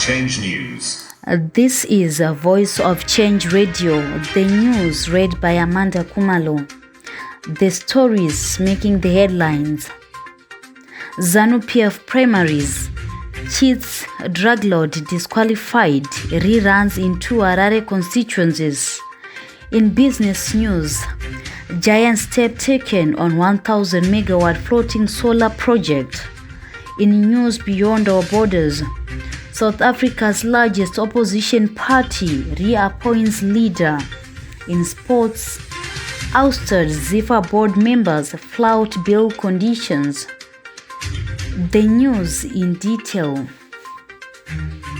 Change News. This is a Voice of Change Radio, the news read by Amanda Kumalo. The stories making the headlines. Zanu PF primaries. Cheats, druglord disqualified, reruns in 2 Harare constituencies. In business news, giant step taken on 1,000 megawatt floating solar project. In news beyond our borders, South Africa's largest opposition party re-appoints leader. In sports, Ousted ZIFA board members flout bill conditions. The news in detail.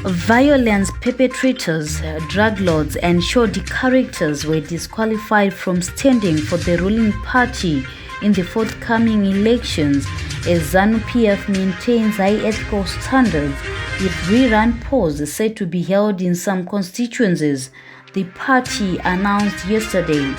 Violence perpetrators, druglords and shoddy characters were disqualified from standing for the ruling party in the forthcoming elections as Zanu PF maintains high ethical standards with rerun polls set to be held in some constituencies, the party announced yesterday.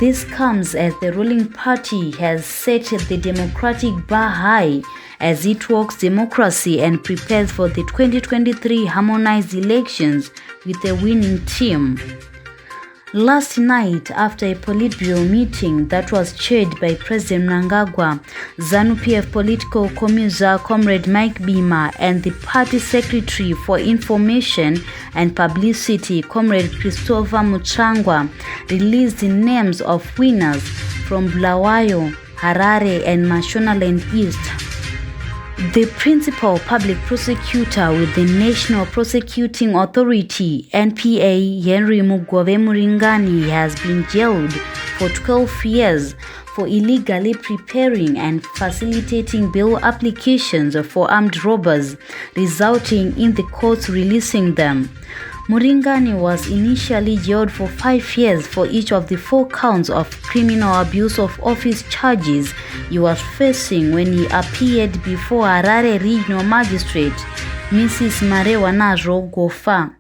This comes as the ruling party has set the democratic bar high as it walks democracy and prepares for the 2023 harmonized elections with a winning team. Last night, after a Politburo meeting that was chaired by President Mnangagwa, Zanu PF political commissioner Comrade Mike Bima and the party secretary for information and publicity Comrade Christopher Muchangwa released the names of winners from Bulawayo, Harare and Mashonaland East. The principal public prosecutor with the National Prosecuting Authority, NPA, Henry Mugove Muringani, has been jailed for 12 years for illegally preparing and facilitating bail applications for armed robbers, resulting in the courts releasing them. Muringani was initially jailed for 5 years for each of the 4 counts of criminal abuse of office charges he was facing when he appeared before Harare Regional Magistrate Mrs. Marewa Najo Gofa.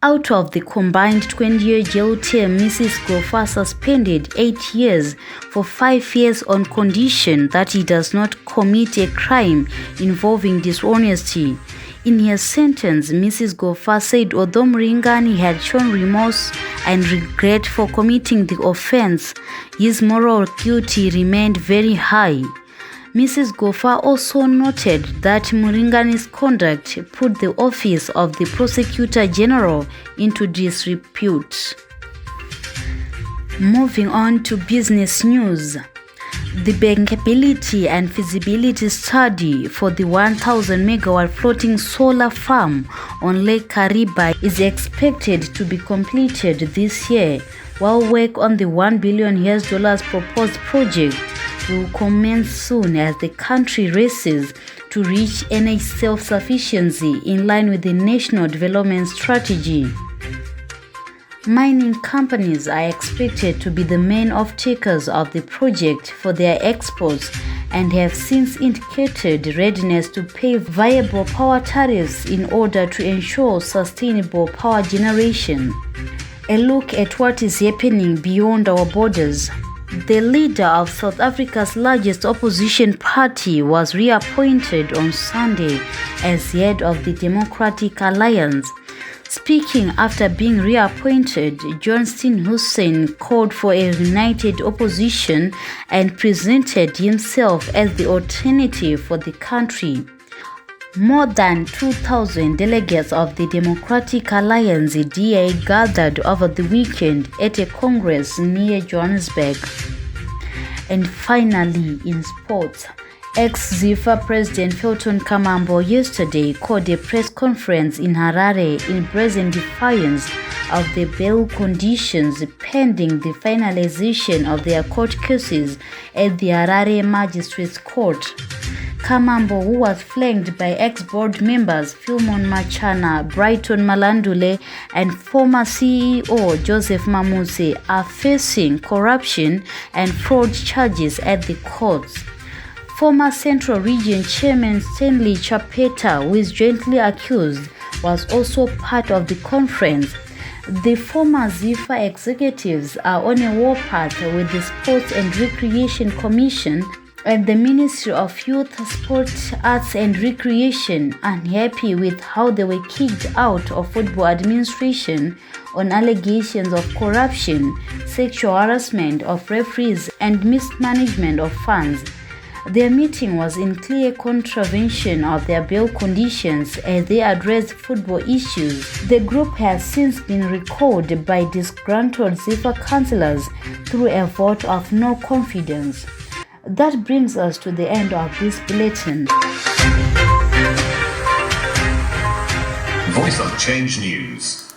Out of the combined 20-year jail term, Mrs. Gofa suspended 8 years for 5 years on condition that he does not commit a crime involving dishonesty. In her sentence, Mrs. Gofa said although Muringani had shown remorse and regret for committing the offense, his moral guilty remained very high. Mrs. Gofa also noted that Muringani's conduct put the office of the Prosecutor General into disrepute. Moving on to business news. The bankability and feasibility study for the 1,000 megawatt floating solar farm on Lake Kariba is expected to be completed this year, while work on the $1 billion proposed project will commence soon as the country races to reach energy self-sufficiency in line with the National Development Strategy. Mining companies are expected to be the main off-takers of the project for their exports and have since indicated readiness to pay viable power tariffs in order to ensure sustainable power generation. A look at what is happening beyond our borders. The leader of South Africa's largest opposition party was reappointed on Sunday as head of the Democratic Alliance. Speaking after being reappointed, Johnston Hussein called for a united opposition and presented himself as the alternative for the country. More than 2,000 delegates of the Democratic Alliance DA gathered over the weekend at a congress near Johannesburg. And finally, in sports, ex-ZIFA President Felton Kamambo yesterday called a press conference in Harare in brazen defiance of the bail conditions pending the finalization of their court cases at the Harare Magistrates Court. Kamambo, who was flanked by ex-board members Philmon Machana, Brighton Malandule, and former CEO Joseph Mamuse, are facing corruption and fraud charges at the courts. Former Central Region Chairman Stanley Chapeta, who is jointly accused, was also part of the conference. The former ZIFA executives are on a warpath with the Sports and Recreation Commission and the Ministry of Youth, Sport, Arts and Recreation, unhappy with how they were kicked out of football administration on allegations of corruption, sexual harassment of referees and mismanagement of funds. Their meeting was in clear contravention of their bail conditions as they addressed football issues. The group has since been recalled by disgruntled ZIFA councillors through a vote of no confidence. That brings us to the end of this bulletin. Voice of Change News.